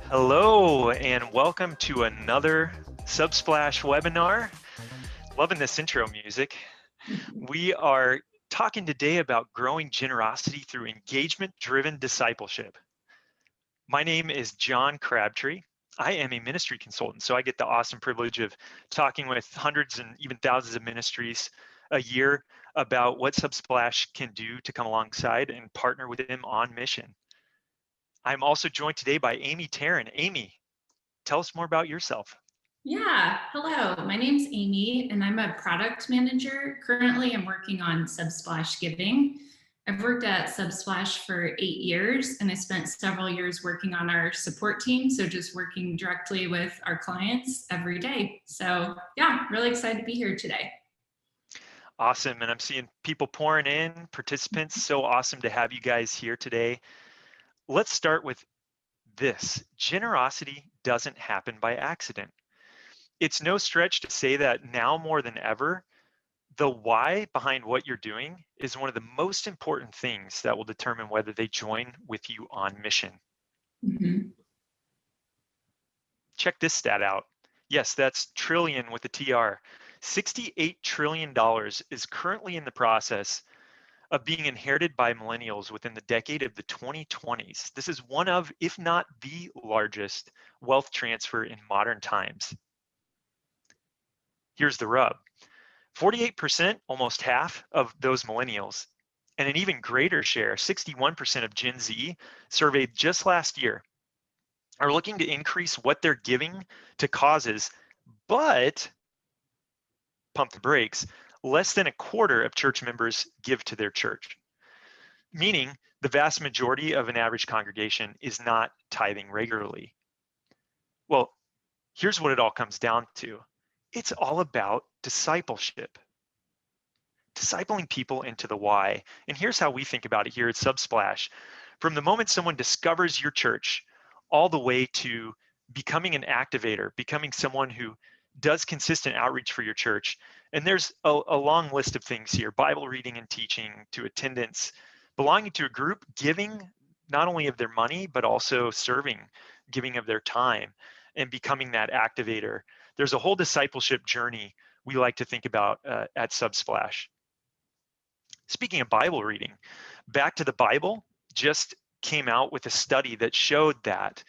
Hello and welcome to another Subsplash webinar. Loving this intro music. We are talking today about growing generosity through engagement-driven discipleship. My name is John Crabtree. I am a ministry consultant, so I get the awesome privilege of talking with hundreds and even thousands of ministries a year about what Subsplash can do to come alongside and partner with them on mission. I'm also joined today by Amy Taryn. Amy, tell us more about yourself. Yeah, hello. My name's Amy, and I'm a product manager. Currently, I'm working on Subsplash Giving. I've worked at Subsplash for 8 years, and I spent several years working on our support team. So, just working directly with our clients every day. So, yeah, really excited to be here today. Awesome. And I'm seeing people pouring in, participants. So awesome to have you guys here today. Let's start with this. Generosity doesn't happen by accident. It's no stretch to say that now more than ever, the why behind what you're doing is one of the most important things that will determine whether they join with you on mission. Mhm. Check this stat out. Yes, that's trillion with a TR. $68 trillion is currently in the process of being inherited by millennials within the decade of the 2020s. This is one of, if not the largest, wealth transfer in modern times. Here's the rub. 48%, almost half of those millennials, and an even greater share, 61% of Gen Z, surveyed just last year, are looking to increase what they're giving to causes, but, pump the brakes, less than a quarter of church members give to their church, meaning the vast majority of an average congregation is not tithing regularly. Well, here's what it all comes down to. It's all about discipleship. Discipling people into the why. And here's how we think about it here at Subsplash. From the moment someone discovers your church, all the way to becoming an activator, becoming someone who does consistent outreach for your church. And there's a long list of things here: Bible reading and teaching, to attendance, belonging to a group, giving not only of their money, but also serving, giving of their time, and becoming that activator. There's a whole discipleship journey we like to think about at Subsplash. Speaking of Bible reading, Back to the Bible just came out with a study that showed that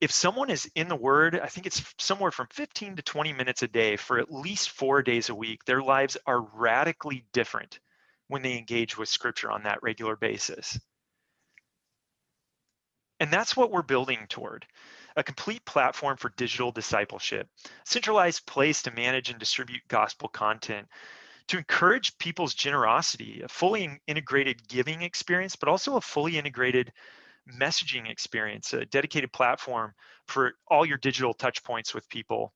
if someone is in the Word, I think it's somewhere from 15 to 20 minutes a day for at least 4 days a week, their lives are radically different when they engage with Scripture on that regular basis. And that's what we're building toward: a complete platform for digital discipleship, centralized place to manage and distribute gospel content, to encourage people's generosity, a fully integrated giving experience, but also a fully integrated messaging experience, a dedicated platform for all your digital touch points with people.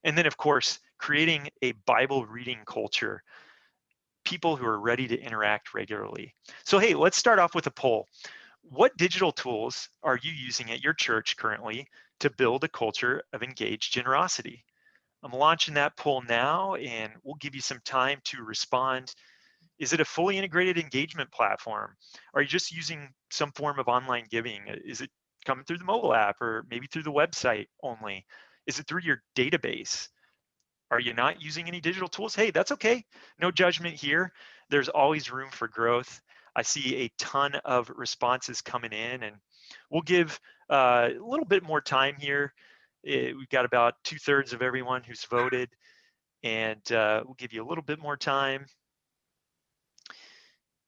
And then, of course, creating a Bible reading culture, people who are ready to interact regularly. So, hey, let's start off with a poll. What digital tools are you using at your church currently to build a culture of engaged generosity? I'm launching that poll now, and we'll give you some time to respond. Is it a fully integrated engagement platform? Are you just using some form of online giving? Is it coming through the mobile app or maybe through the website only? Is it through your database? Are you not using any digital tools? Hey, that's okay. No judgment here. There's always room for growth. I see a ton of responses coming in, and we'll give a little bit more time here. We've got about 2/3 of everyone who's voted, and we'll give you a little bit more time.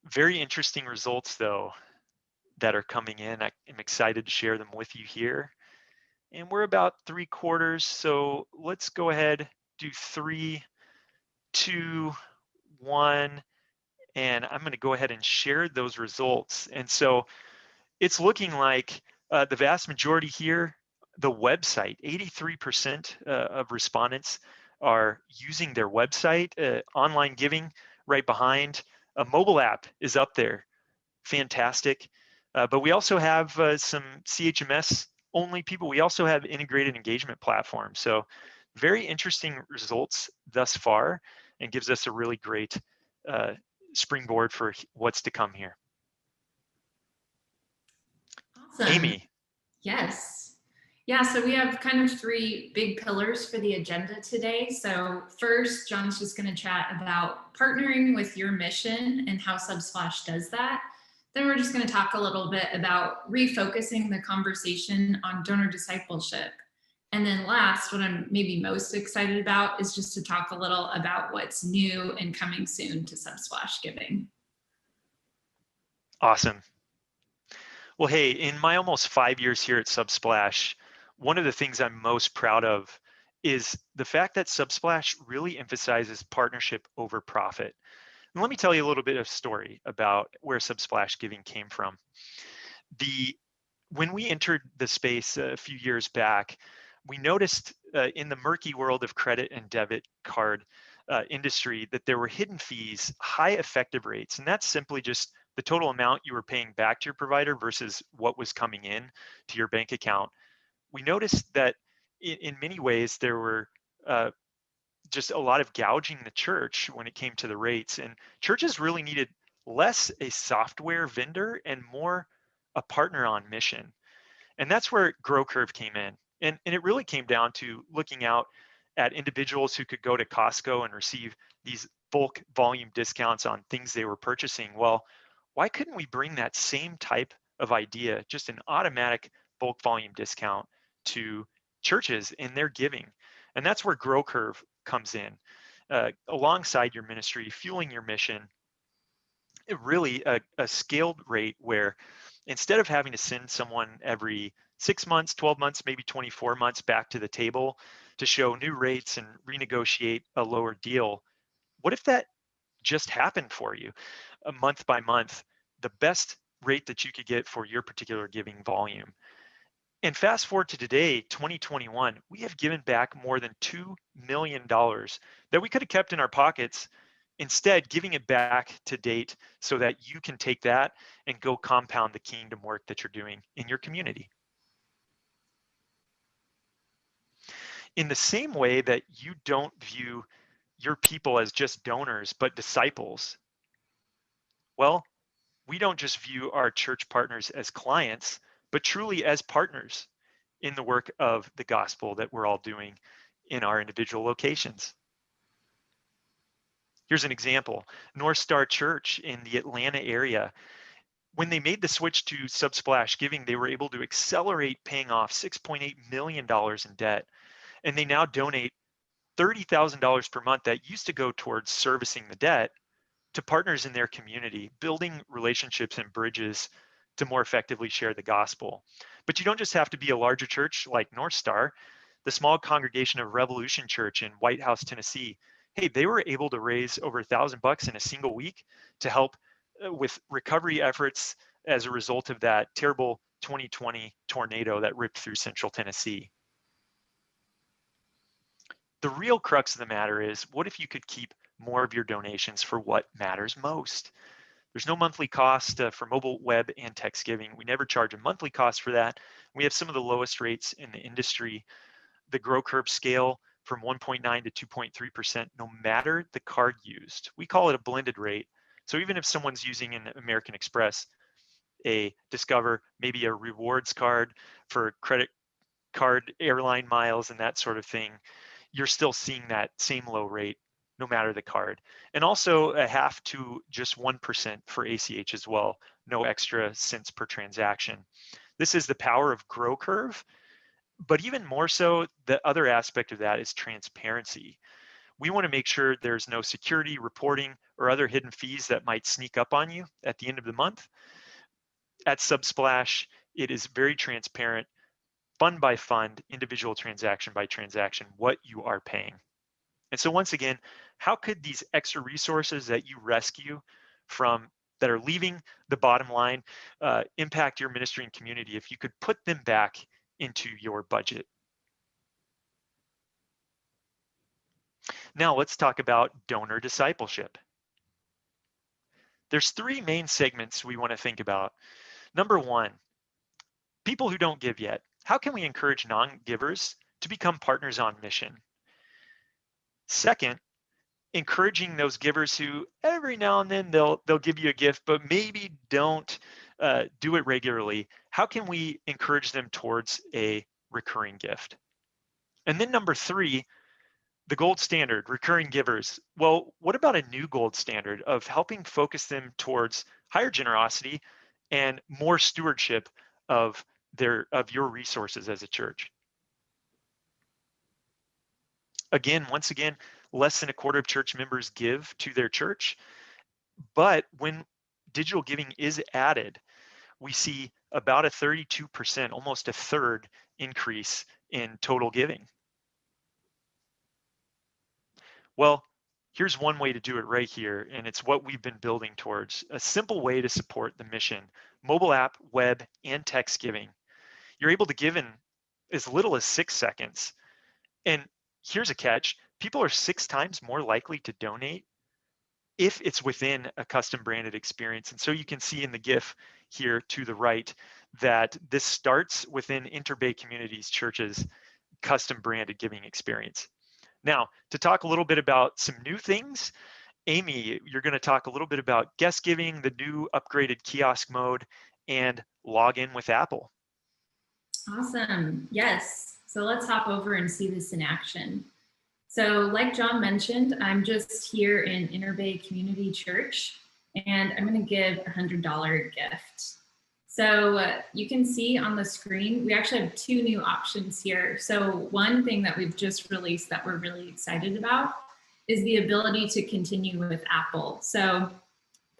Very interesting results, though, that are coming in. I am excited to share them with you here. And we're about 3/4, so let's go ahead, do 3, 2, 1, and I'm going to go ahead and share those results. And so it's looking like the vast majority here, the website, 83% of respondents are using their website. Online giving right behind. A mobile app is up there. Fantastic. But we also have some CHMS only people. We also have integrated engagement platforms. So very interesting results thus far, and gives us a really great springboard for what's to come here. Awesome. Amy. Yes. Yeah, so we have kind of three big pillars for the agenda today. So, first, John's just going to chat about partnering with your mission and how Subsplash does that. Then, we're just going to talk a little bit about refocusing the conversation on donor discipleship. And then, last, what I'm maybe most excited about is just to talk a little about what's new and coming soon to Subsplash Giving. Awesome. Well, hey, in my almost 5 years here at Subsplash, one of the things I'm most proud of is the fact that Subsplash really emphasizes partnership over profit. And let me tell you a little bit of story about where Subsplash Giving came from. The When we entered the space a few years back, we noticed in the murky world of credit and debit card industry that there were hidden fees, high effective rates, and that's simply just the total amount you were paying back to your provider versus what was coming in to your bank account. We noticed that in many ways there were uh, just a lot of gouging the church when it came to the rates, and churches really needed less a software vendor and more a partner on mission. And that's where Grow Curve came in. And it really came down to looking out at individuals who could go to Costco and receive these bulk volume discounts on things they were purchasing. Well, why couldn't we bring that same type of idea, just an automatic bulk volume discount, to churches in their giving? And that's where Grow Curve comes in. Alongside your ministry, fueling your mission, really a scaled rate where instead of having to send someone every 6 months, 12 months, maybe 24 months back to the table to show new rates and renegotiate a lower deal, what if that just happened for you month by month, the best rate that you could get for your particular giving volume? And fast forward to today, 2021, we have given back more than $2 million that we could have kept in our pockets, instead giving it back to date so that you can take that and go compound the kingdom work that you're doing in your community. In the same way that you don't view your people as just donors, but disciples, well, we don't just view our church partners as clients, but truly as partners in the work of the gospel that we're all doing in our individual locations. Here's an example. North Star Church in the Atlanta area, when they made the switch to Subsplash Giving, they were able to accelerate paying off $6.8 million in debt. And they now donate $30,000 per month that used to go towards servicing the debt to partners in their community, building relationships and bridges to more effectively share the gospel. But you don't just have to be a larger church like North Star. The small congregation of Revolution Church in White House, Tennessee, hey, they were able to raise over $1,000 in a single week to help with recovery efforts as a result of that terrible 2020 tornado that ripped through central Tennessee. The real crux of the matter is, what if you could keep more of your donations for what matters most? There's no monthly cost for mobile, web, and text giving. We never charge a monthly cost for that. We have some of the lowest rates in the industry. The Grow Curve scale from 1.9 to 2.3%, no matter the card used. We call it a blended rate. So even if someone's using an American Express, a Discover, maybe a rewards card for credit card, airline miles, and that sort of thing, you're still seeing that same low rate no matter the card. And also a half to just 1% for ACH as well, no extra cents per transaction. This is the power of Grow Curve, but even more so, the other aspect of that is transparency. We want to make sure there's no security, reporting, or other hidden fees that might sneak up on you at the end of the month. At Subsplash, it is very transparent, fund by fund, individual transaction by transaction, what you are paying. And so once again, how could these extra resources that you rescue from that are leaving the bottom line impact your ministry and community if you could put them back into your budget? Now let's talk about donor discipleship. There's three main segments we want to think about. Number one, people who don't give yet. How can we encourage non-givers to become partners on mission? Second, encouraging those givers who every now and then they'll give you a gift, but maybe don't do it regularly. How can we encourage them towards a recurring gift. And then number 3, the gold standard, recurring givers. Well, what about a new gold standard of helping focus them towards higher generosity and more stewardship of your resources as a church? Once again, less than a quarter of church members give to their church, but when digital giving is added, we see about a 32%, almost a third increase in total giving. Well, here's one way to do it right here, and it's what we've been building towards, a simple way to support the mission: mobile app, web, and text giving. You're able to give in as little as 6 seconds. And here's a catch: people are 6 times more likely to donate if it's within a custom branded experience. And so you can see in the GIF here to the right that this starts within Interbay Communities Church's custom branded giving experience. Now, to talk a little bit about some new things, Amy, you're going to talk a little bit about guest giving, the new upgraded kiosk mode, and log in with Apple. Awesome. Yes. So let's hop over and see this in action. So like John mentioned, I'm just here in Interbay Community Church, and I'm going to give a $100 gift. So you can see on the screen, we actually have 2 new options here. So one thing that we've just released that we're really excited about is the ability to continue with Apple. So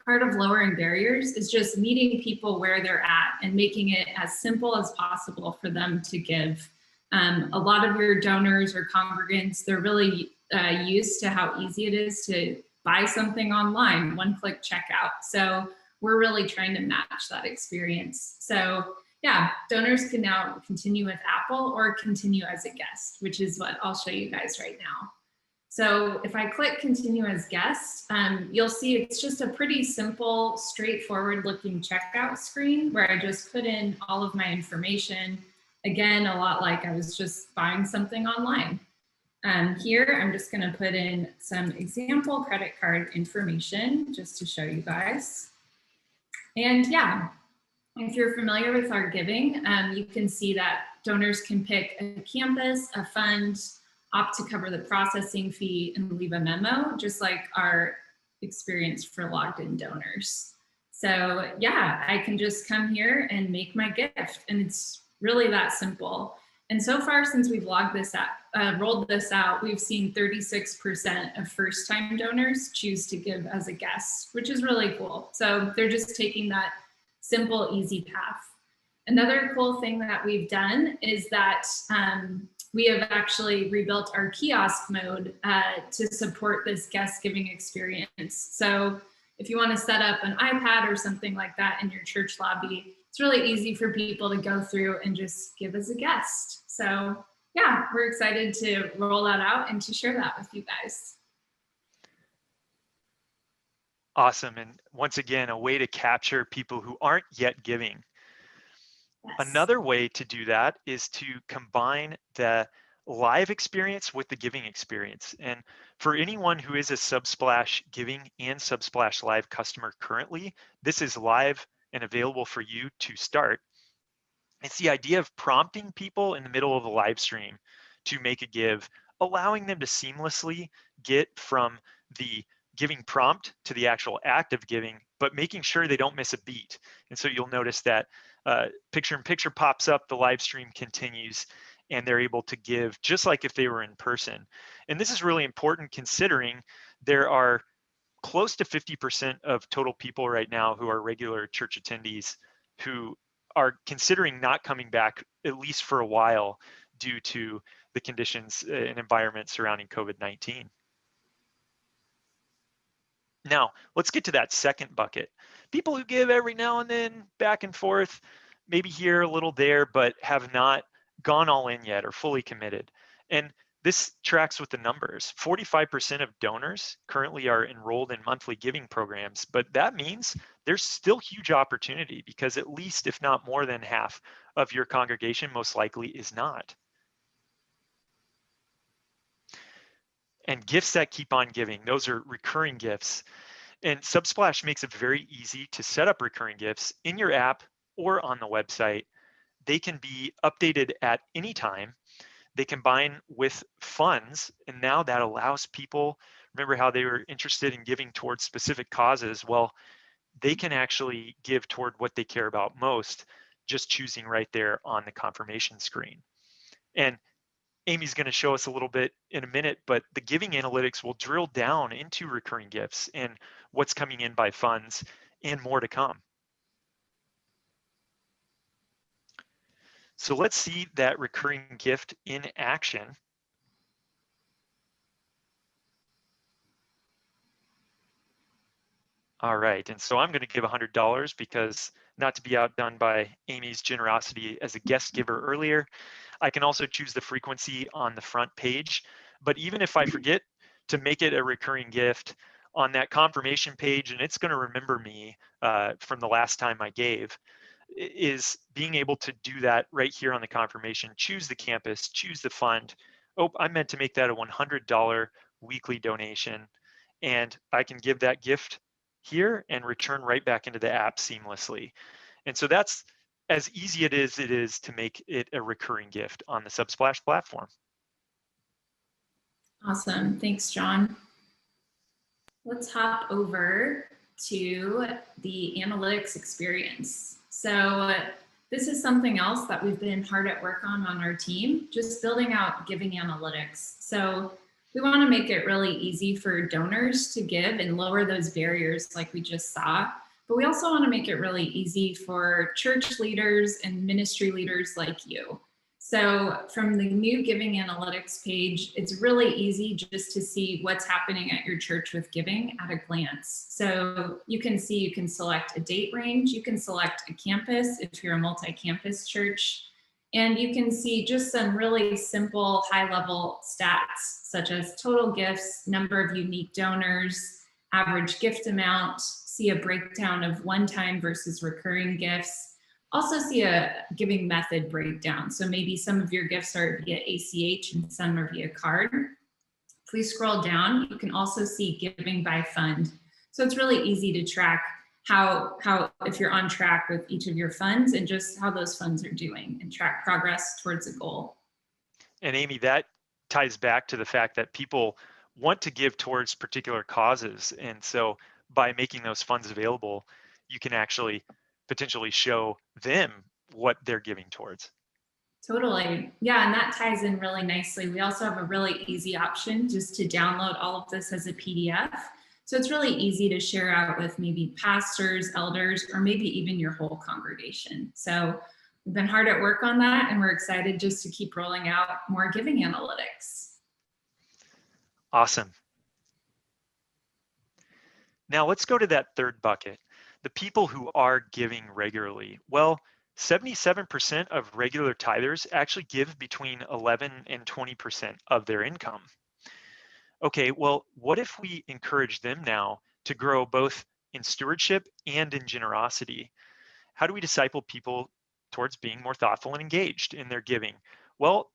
part of lowering barriers is just meeting people where they're at and making it as simple as possible for them to give. A lot of your donors or congregants, they're really used to how easy it is to buy something online, one-click checkout. So we're really trying to match that experience. So yeah, donors can now continue with Apple or continue as a guest, which is what I'll show you guys right now. So if I click continue as guest, you'll see it's just a pretty simple, straightforward looking checkout screen where I just put in all of my information. Again, a lot like I was just buying something online. Here, I'm just gonna put in some example credit card information just to show you guys. And yeah, if you're familiar with our giving, you can see that donors can pick a campus, a fund, opt to cover the processing fee, and leave a memo, just like our experience for logged in donors. So yeah, I can just come here and make my gift, and it's really that simple. And so far, since we've rolled this out, we've seen 36% of first-time donors choose to give as a guest, which is really cool. So they're just taking that simple, easy path. Another cool thing that we've done is that we have actually rebuilt our kiosk mode to support this guest giving experience. So if you want to set up an iPad or something like that in your church lobby, it's really easy for people to go through and just give as a guest. So yeah, we're excited to roll that out and to share that with you guys. Awesome. And once again, a way to capture people who aren't yet giving. Yes. Another way to do that is to combine the live experience with the giving experience. And for anyone who is a Subsplash Giving and Subsplash Live customer currently, this is live and available for you to start. It's the idea of prompting people in the middle of a live stream to make a give, allowing them to seamlessly get from the giving prompt to the actual act of giving, but making sure they don't miss a beat. And so you'll notice that picture-in-picture pops up, the live stream continues, and they're able to give just like if they were in person. And this is really important considering there are close to 50% of total people right now who are regular church attendees who are considering not coming back, at least for a while, due to the conditions and environment surrounding COVID-19. Now, let's get to that second bucket. People who give every now and then, back and forth, maybe here, a little there, but have not gone all in yet or fully committed. And this tracks with the numbers. 45% of donors currently are enrolled in monthly giving programs, but that means there's still huge opportunity because at least, if not more than half of your congregation most likely is not. And gifts that keep on giving, those are recurring gifts. And Subsplash makes it very easy to set up recurring gifts in your app or on the website they can be updated at any time. They combine with funds, and now that allows people, remember how they were interested in giving towards specific causes? Well, they can actually give toward what they care about most, just choosing right there on the confirmation screen. And Amy's going to show us a little bit in a minute, but the giving analytics will drill down into recurring gifts and what's coming in by funds and more to come. So let's see that recurring gift in action. All right, and so I'm going to give $100 because, not to be outdone by Amy's generosity as a guest giver earlier, I can also choose the frequency on the front page. But even if I forget to make it a recurring gift on that confirmation page, and it's going to remember me from the last time I gave, is being able to do that right here on the confirmation, choose the campus, choose the fund. Oh, I meant to make that a $100 weekly donation, and I can give that gift here and return right back into the app seamlessly. And so that's as easy it is to make it a recurring gift on the Subsplash platform. Awesome. Thanks, John. Let's hop over to the analytics experience. So this is something else that we've been hard at work on our team, just building out giving analytics. So we want to make it really easy for donors to give and lower those barriers like we just saw. But we also want to make it really easy for church leaders and ministry leaders like you. So from the new giving analytics page, it's really easy just to see what's happening at your church with giving at a glance. So you can see, you can select a date range, you can select a campus if you're a multi-campus church, and you can see just some really simple high-level stats such as total gifts, number of unique donors, average gift amount, see a breakdown of one-time versus recurring gifts. Also see a giving method breakdown. So maybe some of your gifts are via ACH and some are via card. If we scroll down, you can also see giving by fund. So it's really easy to track how if you're on track with each of your funds and just how those funds are doing and track progress towards a goal. And Amy, that ties back to the fact that people want to give towards particular causes. And so by making those funds available, you can actually potentially show them what they're giving towards. Totally. Yeah, and that ties in really nicely. We also have a really easy option just to download all of this as a PDF. So it's really easy to share out with maybe pastors, elders, or maybe even your whole congregation. So we've been hard at work on that, and we're excited just to keep rolling out more giving analytics. Awesome. Now let's go to that third bucket, the people who are giving regularly. Well, 77% of regular tithers actually give between 11 and 20% of their income. Okay, well, what if we encourage them now to grow both in stewardship and in generosity? How do we disciple people towards being more thoughtful and engaged in their giving? Well,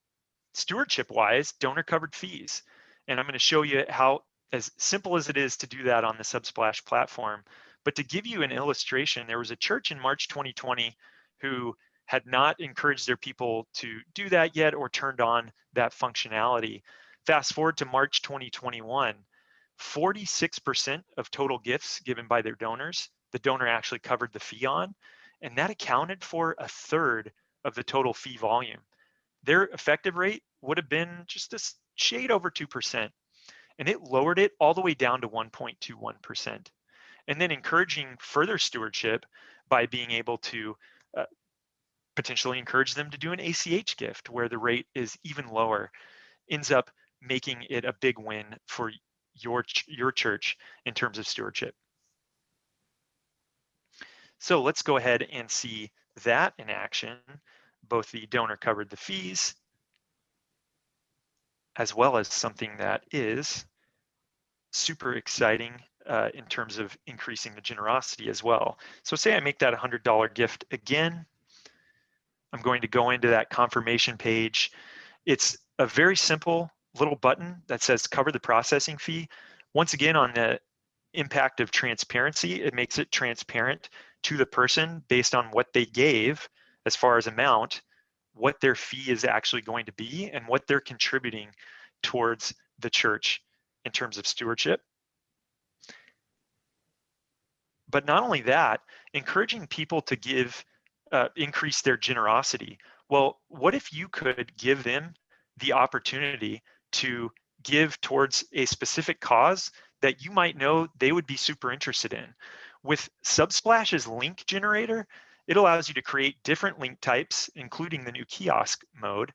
stewardship-wise, donor-covered fees. And I'm going to show you how, as simple as it is to do that on the Subsplash platform. But to give you an illustration, there was a church in March 2020 who had not encouraged their people to do that yet or turned on that functionality. Fast forward to March 2021, 46% of total gifts given by their donors, the donor actually covered the fee on, and that accounted for a third of the total fee volume. Their effective rate would have been just a shade over 2%, and it lowered it all the way down to 1.21%. And then encouraging further stewardship by being able to potentially encourage them to do an ACH gift where the rate is even lower, ends up making it a big win for your church in terms of stewardship. So let's go ahead and see that in action. Both the donor covered the fees, as well as something that is super exciting in terms of increasing the generosity as well. So say I make that $100 gift again. I'm going to go into that confirmation page. It's a very simple little button that says cover the processing fee. Once again, on the impact of transparency, it makes it transparent to the person based on what they gave as far as amount, what their fee is actually going to be and what they're contributing towards the church in terms of stewardship. But not only that, encouraging people to give, increase their generosity. Well, what if you could give them the opportunity to give towards a specific cause that you might know they would be super interested in? With Subsplash's link generator, it allows you to create different link types, including the new kiosk mode,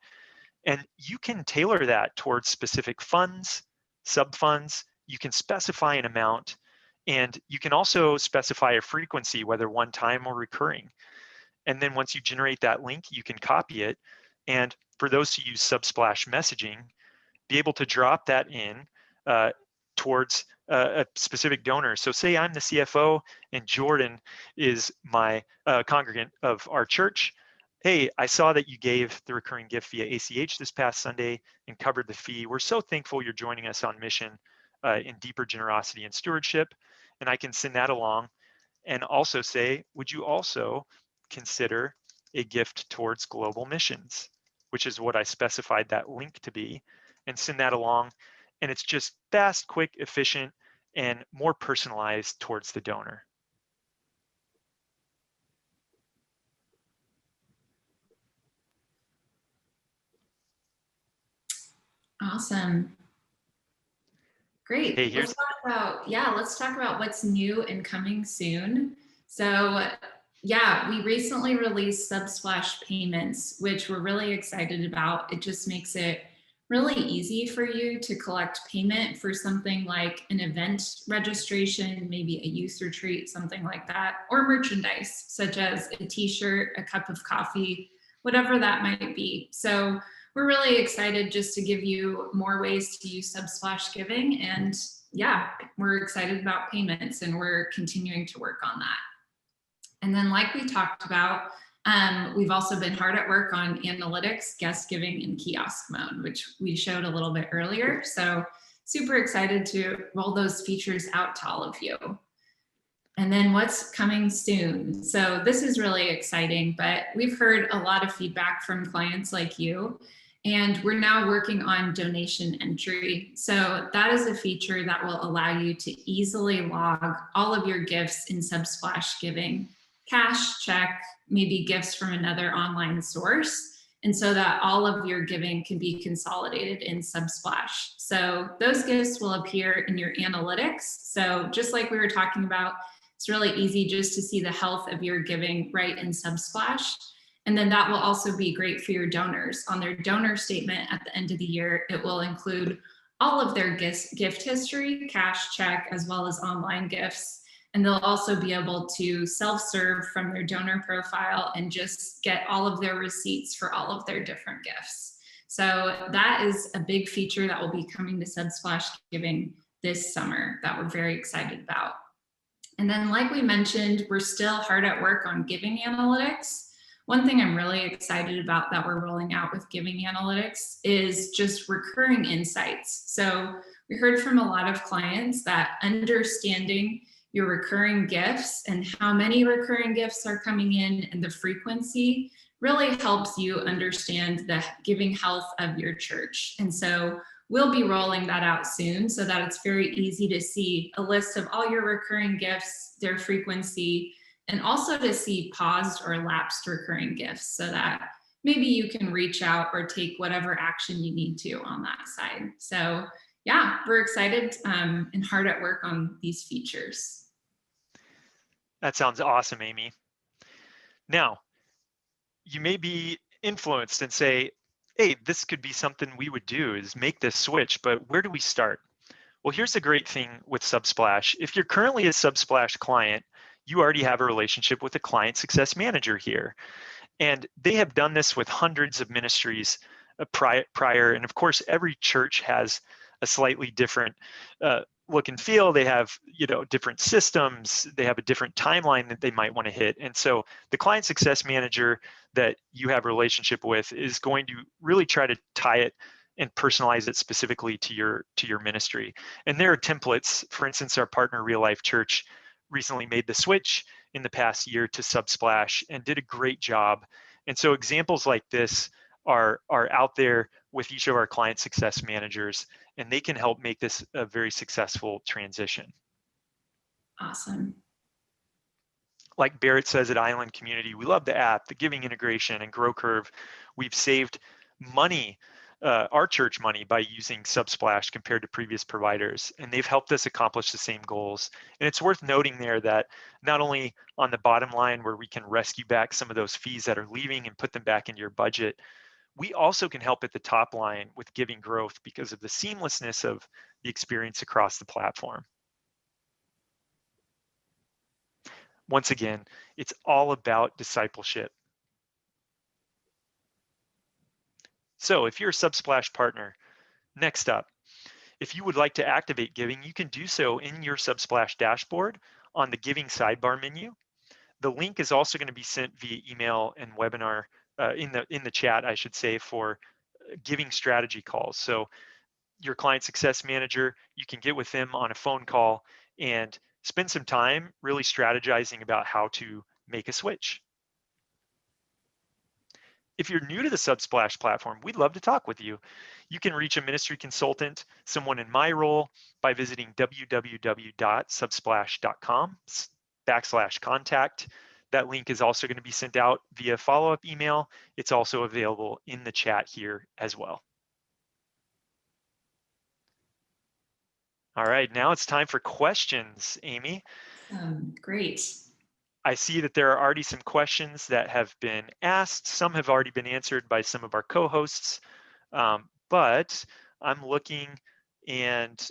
and you can tailor that towards specific funds, sub-funds. You can specify an amount, and you can also specify a frequency, whether one time or recurring. And then once you generate that link, you can copy it. And for those who use Subsplash messaging, be able to drop that in towards a specific donor. So say I'm the CFO and Jordan is my congregant of our church. Hey, I saw that you gave the recurring gift via ACH this past Sunday and covered the fee. We're so thankful you're joining us on mission in deeper generosity and stewardship. And I can send that along and also say, would you also consider a gift towards global missions, which is what I specified that link to be, and send that along. And it's just fast, quick, efficient, and more personalized towards the donor. Awesome. Great. Hey, Let's talk about what's new and coming soon. So yeah, we recently released Subsplash payments, which we're really excited about. It just makes it really easy for you to collect payment for something like an event registration, maybe a youth retreat, something like that, or merchandise, such as a t-shirt, a cup of coffee, whatever that might be. So we're really excited just to give you more ways to use Subsplash Giving. And yeah, we're excited about payments and we're continuing to work on that. And then like we talked about, we've also been hard at work on analytics, guest giving, and kiosk mode, which we showed a little bit earlier. So super excited to roll those features out to all of you. And then what's coming soon? So this is really exciting, but we've heard a lot of feedback from clients like you, and we're now working on donation entry. So that is a feature that will allow you to easily log all of your gifts in Subsplash Giving, cash, check, maybe gifts from another online source, and so that all of your giving can be consolidated in Subsplash. So those gifts will appear in your analytics. So just like we were talking about, it's really easy just to see the health of your giving right in Subsplash. And then that will also be great for your donors. On their donor statement at the end of the year, it will include all of their gift history, cash, check, as well as online gifts. And they'll also be able to self-serve from their donor profile and just get all of their receipts for all of their different gifts. So that is a big feature that will be coming to Subsplash Giving this summer that we're very excited about. And then like we mentioned, we're still hard at work on giving analytics. One thing I'm really excited about that we're rolling out with giving analytics is just recurring insights. So we heard from a lot of clients that understanding your recurring gifts and how many recurring gifts are coming in and the frequency really helps you understand the giving health of your church. And so we'll be rolling that out soon so that it's very easy to see a list of all your recurring gifts, their frequency, and also to see paused or lapsed recurring gifts so that maybe you can reach out or take whatever action you need to on that side. So yeah, we're excited and hard at work on these features. That sounds awesome, Amy. Now, you may be influenced and say, hey, this could be something we would do, is make this switch, but where do we start? Well, here's the great thing with Subsplash. If you're currently a Subsplash client, you already have a relationship with a client success manager here. And they have done this with hundreds of ministries prior. And of course, every church has a slightly different look and feel. They have, different systems. They have a different timeline that they might want to hit. And so the client success manager that you have a relationship with is going to really try to tie it and personalize it specifically to your ministry. And there are templates. For instance, our partner Real Life Church recently made the switch in the past year to Subsplash and did a great job And so examples like this are out there with each of our client success managers, and they can help make this a very successful transition. Awesome. Like Barrett says at Island Community, we love the app, the giving integration, and GrowCurve. We've saved money, our church money, by using Subsplash compared to previous providers, and they've helped us accomplish the same goals. And it's worth noting there that not only on the bottom line, where we can rescue back some of those fees that are leaving and put them back into your budget, we also can help at the top line with giving growth because of the seamlessness of the experience across the platform. Once again, it's all about discipleship. So if you're a Subsplash partner, next up, if you would like to activate giving, you can do so in your Subsplash dashboard on the giving sidebar menu. The link is also going to be sent via email and webinar in the chat, I should say, for giving strategy calls. So your client success manager, you can get with them on a phone call and spend some time really strategizing about how to make a switch. If you're new to the Subsplash platform, we'd love to talk with you. You can reach a ministry consultant, someone in my role, by visiting www.subsplash.com/contact. That link is also going to be sent out via follow-up email. It's also available in the chat here as well. All right, now it's time for questions, Amy. Great. I see that there are already some questions that have been asked. Some have already been answered by some of our co-hosts, but I'm looking, and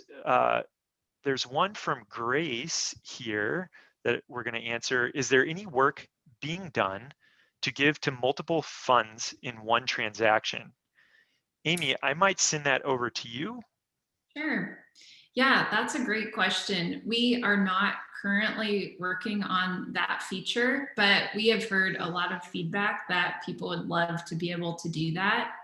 there's one from Grace here that we're going to answer. Is there any work being done to give to multiple funds in one transaction? Amy, I might send that over to you. Sure. Yeah, that's a great question. We are not currently working on that feature, but we have heard a lot of feedback that people would love to be able to do that.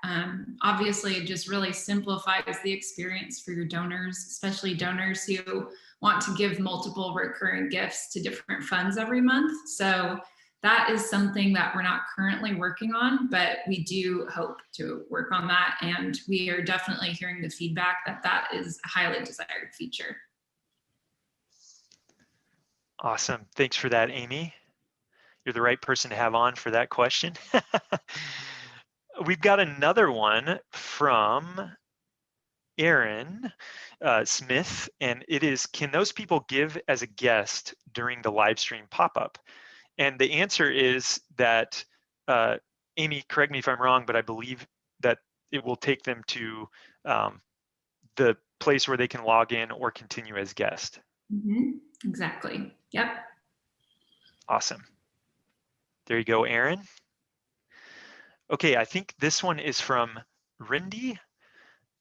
Obviously, it just really simplifies the experience for your donors, especially donors who want to give multiple recurring gifts to different funds every month. So that is something that we're not currently working on, but we do hope to work on that. And we are definitely hearing the feedback that that is a highly desired feature. Awesome. Thanks for that, Amy. You're the right person to have on for that question. We've got another one from Aaron Smith, and it is, can those people give as a guest during the live stream pop-up? And the answer is that, Amy, correct me if I'm wrong, but I believe that it will take them to the place where they can log in or continue as guest. Mm-hmm. Exactly. Yep. Awesome. There you go, Aaron. Okay, I think this one is from Rindy.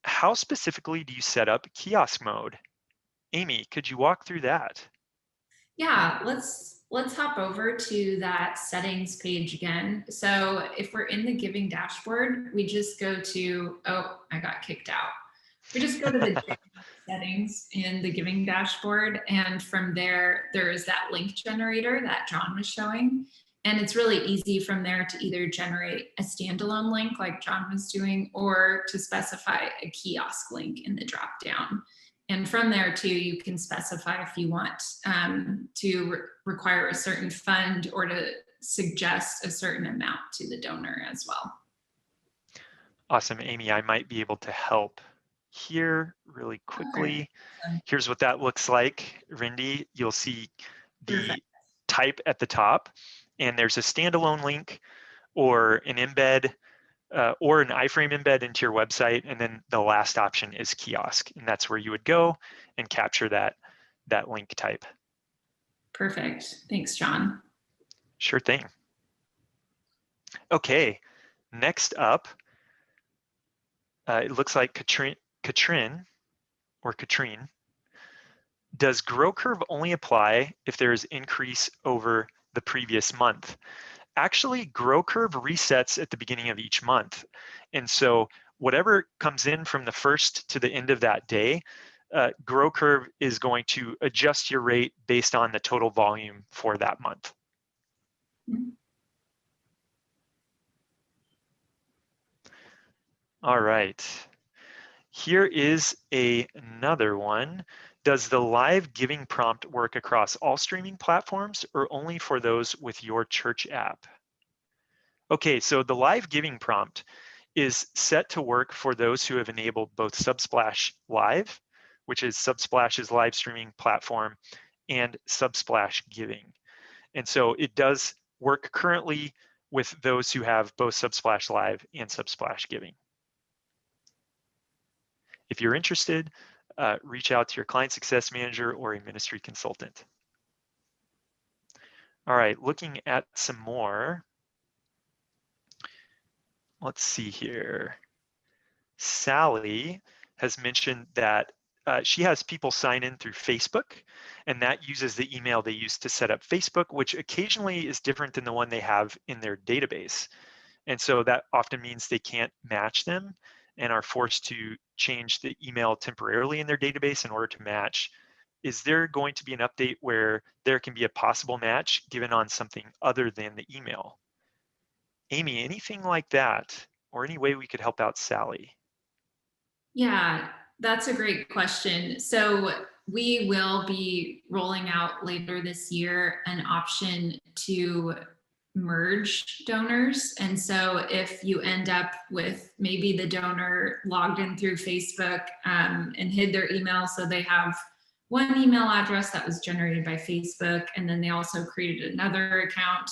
How specifically do you set up kiosk mode? Amy, could you walk through that? Yeah, let's hop over to that settings page again. So if we're in the giving dashboard, we just go to, oh, I got kicked out. We just go to the settings in the giving dashboard. And from there, there is that link generator that John was showing. And it's really easy from there to either generate a standalone link like John was doing, or to specify a kiosk link in the dropdown. And from there too, you can specify if you want to require a certain fund or to suggest a certain amount to the donor as well. Awesome, Amy. I might be able to help here really quickly. Here's what that looks like. Rindy, you'll see the Perfect. type at the top, and there's a standalone link or an embed or an iframe embed into your website, and then the last option is kiosk, and that's where you would go and capture that link type. Perfect. Thanks, John. Sure thing. Okay, next up, it looks like Katrine, does GrowCurve only apply if there is increase over the previous month? Actually, GrowCurve resets at the beginning of each month. And so whatever comes in from the first to the end of that day, GrowCurve is going to adjust your rate based on the total volume for that month. All right. Here is another one. Does the live giving prompt work across all streaming platforms or only for those with your church app? Okay, so the live giving prompt is set to work for those who have enabled both Subsplash Live, which is Subsplash's live streaming platform, and Subsplash Giving. And so it does work currently with those who have both Subsplash Live and Subsplash Giving. If you're interested, reach out to your client success manager or a ministry consultant. All right, looking at some more. Let's see here. Sally has mentioned that she has people sign in through Facebook, and that uses the email they use to set up Facebook, which occasionally is different than the one they have in their database. And so that often means they can't match them and are forced to change the email temporarily in their database in order to match. Is there going to be an update where there can be a possible match given on something other than the email? Amy, anything like that, or any way we could help out Sally? Yeah, that's a great question. So we will be rolling out later this year an option to merge donors. And so if you end up with maybe the donor logged in through Facebook and hid their email, so they have one email address that was generated by Facebook, and then they also created another account,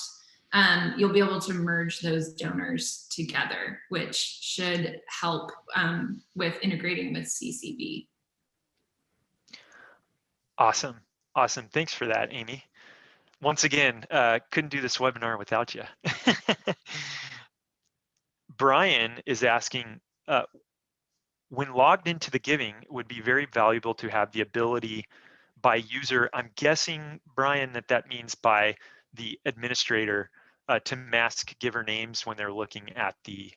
you'll be able to merge those donors together, which should help with integrating with CCB. Awesome. Awesome. Thanks for that, Amy. Once again, couldn't do this webinar without you. Brian is asking, when logged into the giving, it would be very valuable to have the ability by user, I'm guessing, Brian, that means by the administrator, to mask giver names when they're looking at the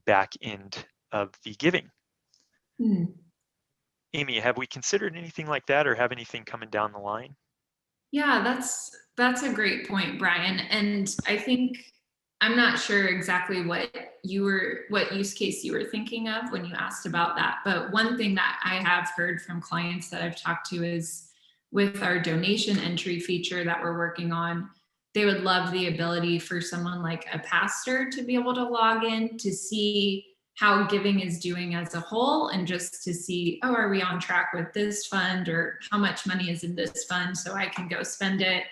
back end of the giving. Amy, have we considered anything like that or have anything coming down the line? Yeah, that's a great point, Brian. And I think I'm not sure exactly what use case you were thinking of when you asked about that. But one thing that I have heard from clients that I've talked to is with our donation entry feature that we're working on, they would love the ability for someone like a pastor to be able to log in to see how giving is doing as a whole, and just to see, oh, are we on track with this fund, or how much money is in this fund so I can go spend it.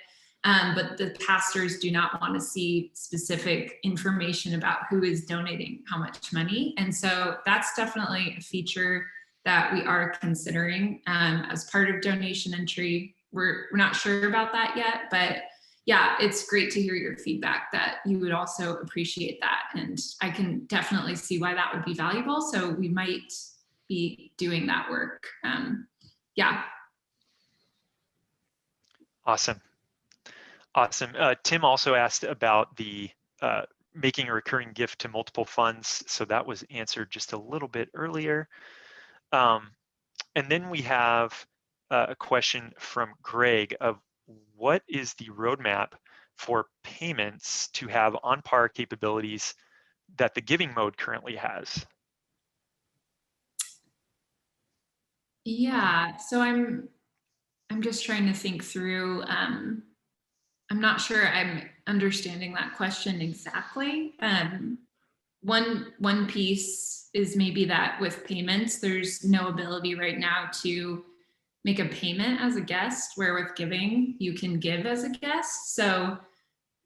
But the pastors do not want to see specific information about who is donating how much money. And so that's definitely a feature that we are considering as part of donation entry. We're not sure about that yet, but yeah, it's great to hear your feedback that you would also appreciate that. And I can definitely see why that would be valuable. So we might be doing that work. Yeah. Awesome. Awesome. Tim also asked about the making a recurring gift to multiple funds. So that was answered just a little bit earlier. And then we have a question from Greg of what is the roadmap for payments to have on par capabilities that the giving mode currently has? Yeah, so I'm just trying to think through. I'm not sure I'm understanding that question exactly. One piece is maybe that with payments, there's no ability right now to make a payment as a guest, where with giving, you can give as a guest. So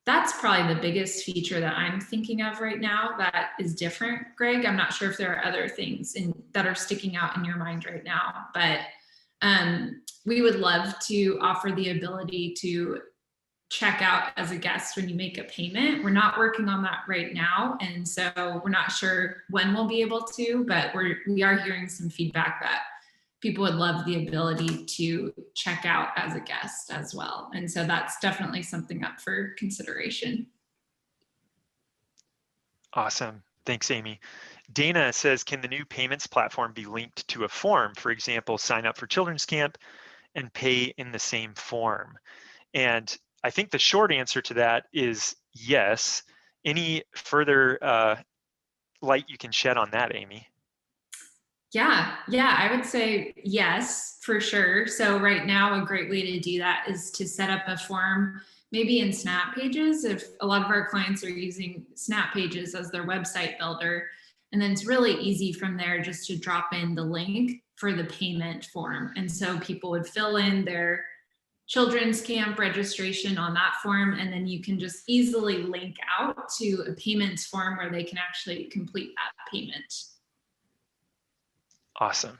that's probably the biggest feature that I'm thinking of right now that is different, Greg. I'm not sure if there are other things that are sticking out in your mind right now, but we would love to offer the ability to check out as a guest when you make a payment. We're not working on that right now, and so we're not sure when we'll be able to, but we are hearing some feedback that people would love the ability to check out as a guest as well. And so that's definitely something up for consideration. Awesome. Thanks, Amy. Dana says, can the new payments platform be linked to a form? For example, sign up for children's camp and pay in the same form. And I think the short answer to that is yes. Any further light you can shed on that, Amy? Yeah, I would say yes, for sure. So right now, a great way to do that is to set up a form, maybe in Snap Pages, if a lot of our clients are using Snap Pages as their website builder. And then it's really easy from there just to drop in the link for the payment form. And so people would fill in their children's camp registration on that form, and then you can just easily link out to a payments form where they can actually complete that payment. Awesome.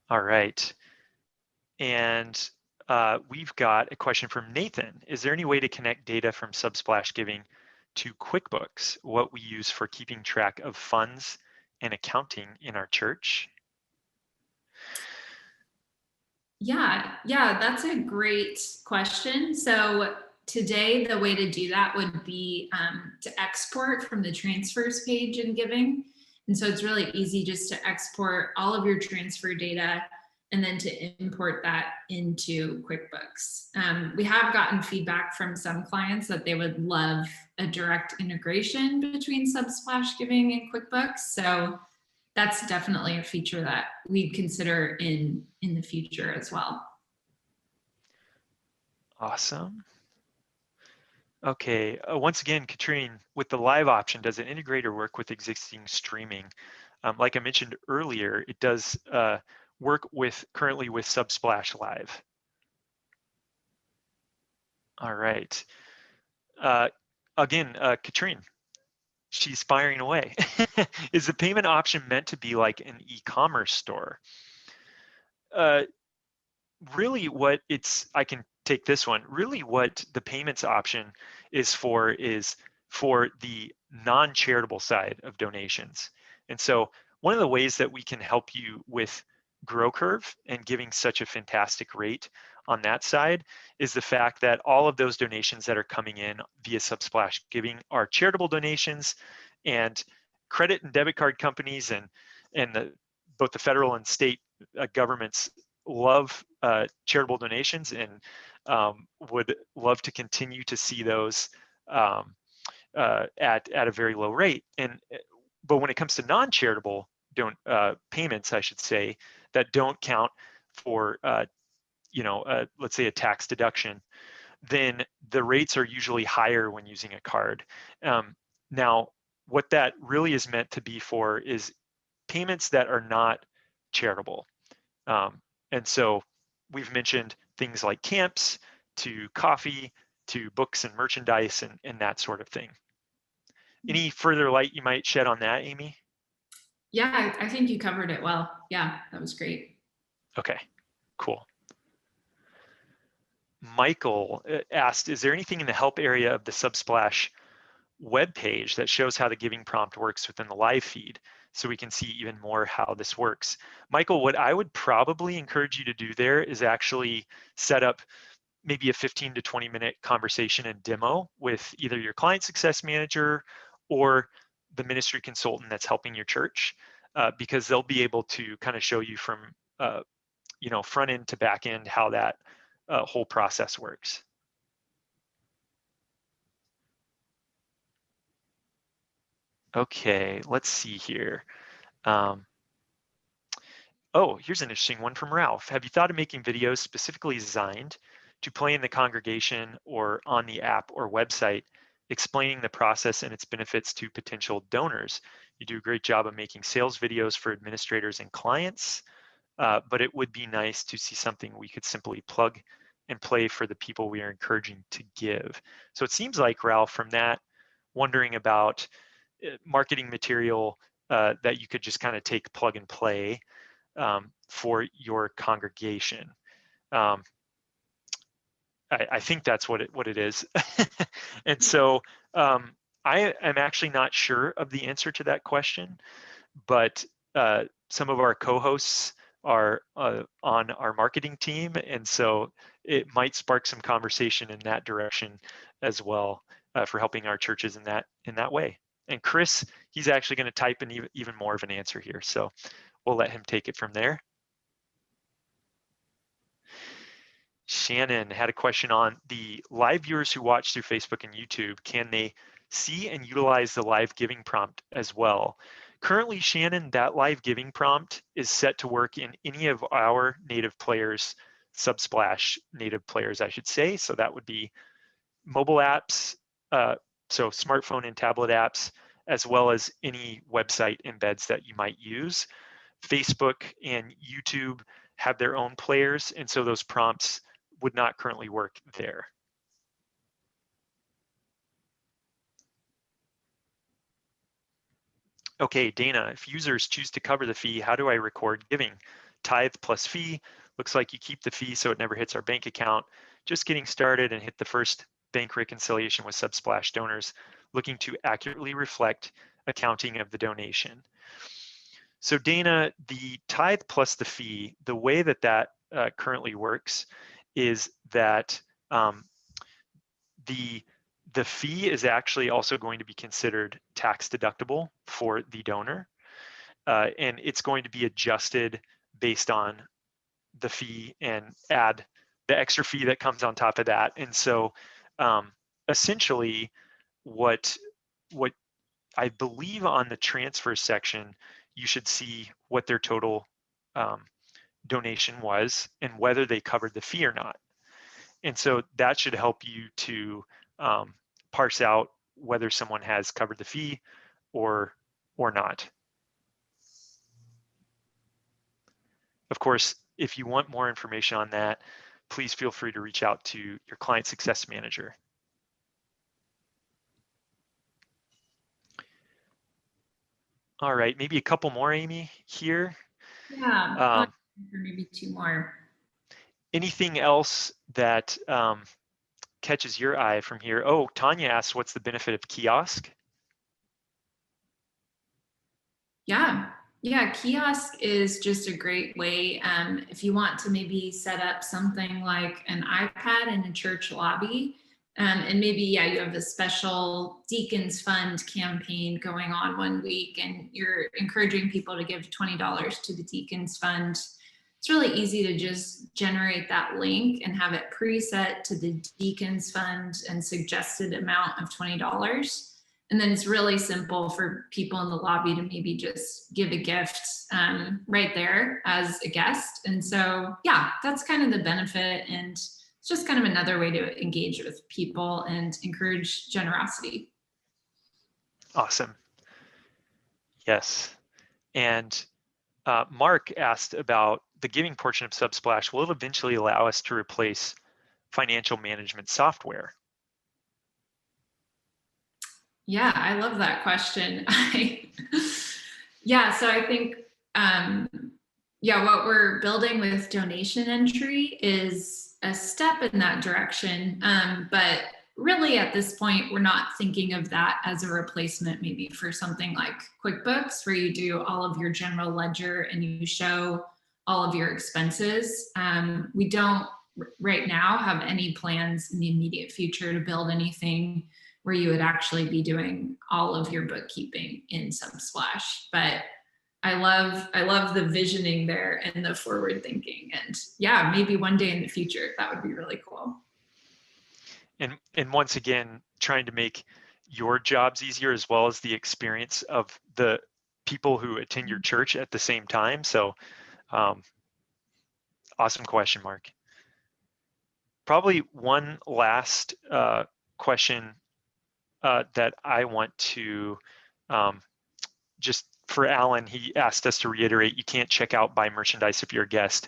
All right. And we've got a question from Nathan. Is there any way to connect data from Subsplash Giving to QuickBooks, what we use for keeping track of funds and accounting in our church? Yeah, that's a great question. So today, the way to do that would be to export from the transfers page in Giving. And so it's really easy just to export all of your transfer data and then to import that into QuickBooks. We have gotten feedback from some clients that they would love a direct integration between Subsplash Giving and QuickBooks. So that's definitely a feature that we'd consider in the future as well. Awesome. Okay, once again, Katrine, with the live option, does it integrate or work with existing streaming? Like I mentioned earlier, it does work currently with Subsplash Live. All right. Again, Katrine, she's firing away. Is the payment option meant to be like an e-commerce store? Really I can take this one. Really what the payments option is for the non-charitable side of donations. And so one of the ways that we can help you with Grow Curve and giving such a fantastic rate on that side is the fact that all of those donations that are coming in via Subsplash Giving are charitable donations, and credit and debit card companies and both the federal and state governments love charitable donations and would love to continue to see those at a very low rate. But when it comes to non-charitable payments, I should say, that don't count for let's say a tax deduction, then the rates are usually higher when using a card. Now, what that really is meant to be for is payments that are not charitable. And so we've mentioned things like camps, to coffee, to books and merchandise, and that sort of thing. Any further light you might shed on that, Amy? Yeah, I think you covered it well. Yeah, that was great. Okay, cool. Michael asked, is there anything in the help area of the Subsplash webpage that shows how the giving prompt works within the live feed, so we can see even more how this works? Michael, what I would probably encourage you to do there is actually set up maybe a 15 to 20 minute conversation and demo with either your client success manager or the ministry consultant that's helping your church, because they'll be able to kind of show you from front end to back end how that whole process works. Okay, let's see here. Oh, here's an interesting one from Ralph. Have you thought of making videos specifically designed to play in the congregation or on the app or website, explaining the process and its benefits to potential donors? You do a great job of making sales videos for administrators and clients, but it would be nice to see something we could simply plug and play for the people we are encouraging to give. So it seems like, Ralph, from that, wondering about marketing material that you could just kind of take plug and play for your congregation. I think that's what it is. And so I am actually not sure of the answer to that question, but some of our co-hosts are on our marketing team, and so it might spark some conversation in that direction as well, for helping our churches in that way. And Chris, he's actually going to type in even more of an answer here, so we'll let him take it from there. Shannon had a question on the live viewers who watch through Facebook and YouTube. Can they see and utilize the live giving prompt as well. Currently, Shannon, that live giving prompt is set to work in any of our native players, Subsplash native players, I should say. So that would be mobile apps, so smartphone and tablet apps, as well as any website embeds that you might use. Facebook and YouTube have their own players, and so those prompts would not currently work there. Okay, Dana, if users choose to cover the fee, how do I record giving? Tithe plus fee. Looks like you keep the fee so it never hits our bank account. Just getting started and hit the first bank reconciliation with Subsplash donors, looking to accurately reflect accounting of the donation. So Dana, the tithe plus the fee, the way that that currently works is that the fee is actually also going to be considered tax deductible for the donor, and it's going to be adjusted based on the fee and add the extra fee that comes on top of that. And so essentially what I believe on the transfer section, you should see what their total donation was and whether they covered the fee or not. And so that should help you to parse out whether someone has covered the fee or not. Of course, if you want more information on that, please feel free to reach out to your client success manager. All right, maybe a couple more, Amy, here. Yeah, maybe two more. Anything else that catches your eye from here? Oh, Tanya asked, what's the benefit of kiosk? Yeah, kiosk is just a great way. If you want to maybe set up something like an iPad in a church lobby, and maybe, you have a special Deacons Fund campaign going on one week, and you're encouraging people to give $20 to the Deacons Fund. It's really easy to just generate that link and have it preset to the Deacons Fund and suggested amount of $20. And then it's really simple for people in the lobby to maybe just give a gift right there as a guest. And so, yeah, that's kind of the benefit. And it's just kind of another way to engage with people and encourage generosity. Awesome. Yes. And Mark asked about the giving portion of Subsplash. Will it eventually allow us to replace financial management software? Yeah, I love that question. So I think, what we're building with donation entry is a step in that direction. But really at this point, we're not thinking of that as a replacement maybe for something like QuickBooks, where you do all of your general ledger and you show all of your expenses. We don't right now have any plans in the immediate future to build anything where you would actually be doing all of your bookkeeping in Subsplash. But I love the visioning there and the forward thinking. And yeah, maybe one day in the future, that would be really cool. And once again, trying to make your jobs easier as well as the experience of the people who attend your church at the same time. So awesome question, Mark. Probably one last question that I want to just for Alan, he asked us to reiterate, you can't check out buy merchandise if you're a guest.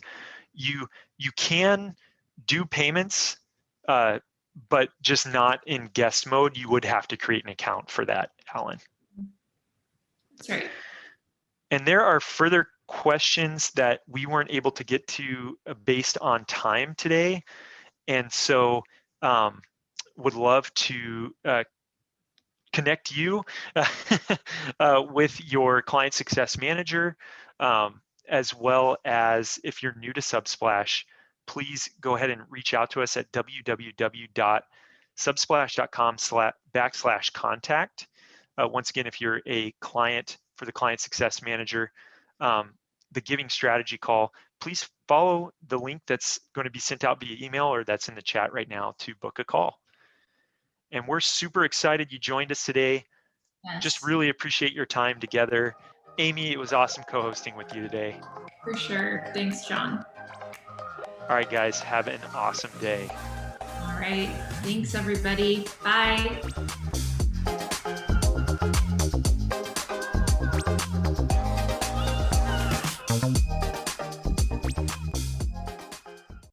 You can do payments, but just not in guest mode. You would have to create an account for that, Alan. That's right. And there are further questions that we weren't able to get to based on time today. And so would love to connect you with your client success manager, as well as if you're new to Subsplash, please go ahead and reach out to us at www.subsplash.com/contact. Once again, if you're a client for the client success manager, the giving strategy call, please follow the link that's going to be sent out via email or that's in the chat right now to book a call. And we're super excited you joined us today. Just Yes, really appreciate your time together. Amy, it was awesome co-hosting with you today. for sure. Thanks, John. All right, guys, have an awesome day. All right. Thanks, everybody. Bye.